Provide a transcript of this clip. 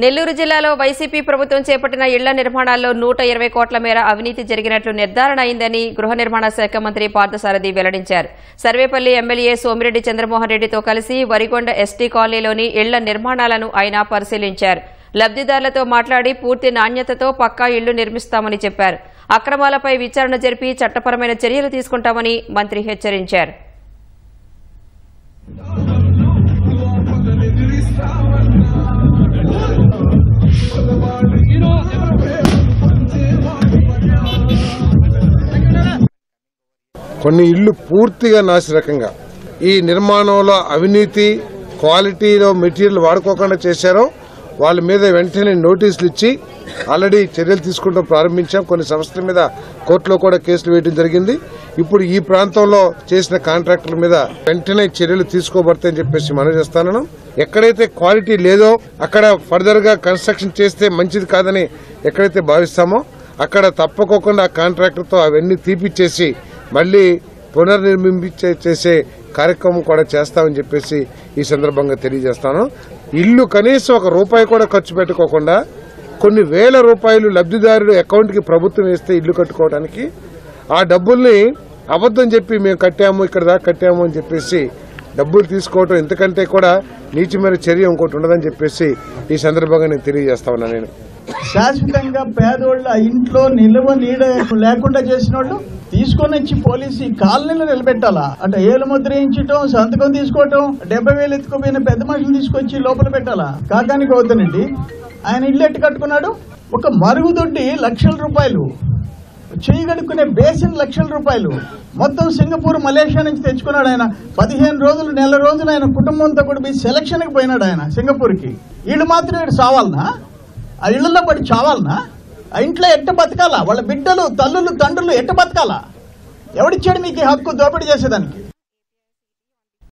నెల్లూరు జిల్లాలో వైసీపీ ప్రభుత్వం చేపట్టిన ఇళ్ల నిర్మాణాల్లో 120 కోట్ల మేర అవినీతి జరిగినట్లు నిర్ధారణ అయిందని గృహ నిర్మాణ శాఖ మంత్రి పార్థసారథి వెల్లడించారు. సర్వేపల్లి ఎమ్మెల్యే సోమిరెడ్డి చంద్రమోహన్ రెడ్డితో కలిసి వరిగొండ ఎస్టీ కాలనీలోని ఇళ్ల నిర్మాణాలను ఆయన పరిశీలించారు. లబ్దిదారులతో మాట్లాడి పూర్తి నాణ్యతతో పక్కా ఇళ్లు నిర్మిస్తామని చెప్పారు. అక్రమాలపై విచారణ జరిపి చట్టపరమైన చర్యలు తీసుకుంటామని మంత్రి హెచ్చరించారు. కొన్ని ఇళ్లు పూర్తిగా నాసిరకంగా ఈ నిర్మాణంలో అవినీతి క్వాలిటీలో మెటీరియల్ వాడుకోకుండా చేశారో వాళ్ళ మీద వెంటనే నోటీసులు ఇచ్చి ఆల్రెడీ చర్యలు తీసుకుంటాం ప్రారంభించాం. కొన్ని సంస్థల మీద కోర్టులో కూడా కేసులు వేయడం జరిగింది. ఇప్పుడు ఈ ప్రాంతంలో చేసిన కాంట్రాక్టుల మీద వెంటనే చర్యలు తీసుకోబడతాయని చెప్పేసి మనం చేస్తాను. ఎక్కడైతే క్వాలిటీ లేదో అక్కడ ఫర్దర్ గా కన్స్ట్రక్షన్ చేస్తే మంచిది కాదని ఎక్కడైతే భావిస్తామో అక్కడ తప్పకోకుండా కాంట్రాక్టర్తో అవన్నీ తీపిచ్చేసి మళ్లీ పునర్నిర్మించేసే కార్యక్రమం కూడా చేస్తామని చెప్పేసి ఈ సందర్భంగా తెలియజేస్తాను. ఇల్లు కనీసం ₹1 కూడా ఖర్చు పెట్టుకోకుండా కొన్ని వేల రూపాయలు లబ్దిదారుడు అకౌంట్ కి ప్రభుత్వం వేస్తే ఇల్లు కట్టుకోవడానికి ఆ డబ్బుల్ని అబద్దం చెప్పి మేము కట్టాము ఇక్కడ దాకా కట్టాము అని చెప్పేసి డబ్బులు తీసుకోవటం ఇంతకంటే కూడా నీచమైన చర్య ఇంకోటి ఉండదని చెప్పేసి ఈ సందర్భంగా నేను తెలియజేస్తా ఉన్నా. నేను శాశ్వతంగా పేదోళ్ళ ఇంట్లో నిల్వ నీడ లేకుండా చేసిన వాళ్ళు తీసుకొని వచ్చి పోలీసు కాలనీలో నిలబెట్టాలా అంటే ఏలు ముద్ర వేయించడం సంతకం తీసుకోవటం 70,000 ఎత్తుకుపోయిన పెద్ద మనుషులు తీసుకొచ్చి లోపల పెట్టాలా. కాకానికి అవుతానండి ఆయన ఇల్లు ఎట్టు కట్టుకున్నాడు. ఒక మరుగుదొడ్డి ₹1,00,000, చెయ్యి కడుక్కునే బేసిన్ ₹1,00,000 మొత్తం సింగపూర్ మలేషియా నుంచి తెచ్చుకున్నాడు. ఆయన 15 రోజులు నెల రోజులు ఆయన కుటుంబంతో కూడా పోయి సెలక్షన్ కి పోయినాడు ఆయన సింగపూర్కి. వీళ్ళు మాత్రం వీడు చావాలనా, ఆ ఇళ్లలో పడి చావాలనా, ఆ ఇంట్లో ఎట్ట బతకాలా, వాళ్ళ బిడ్డలు తల్లులు తండ్రులు ఎట్ట బతకాలా, ఎవడిచ్చాడు మీకు హక్కు దోపిడీ చేసేదానికి?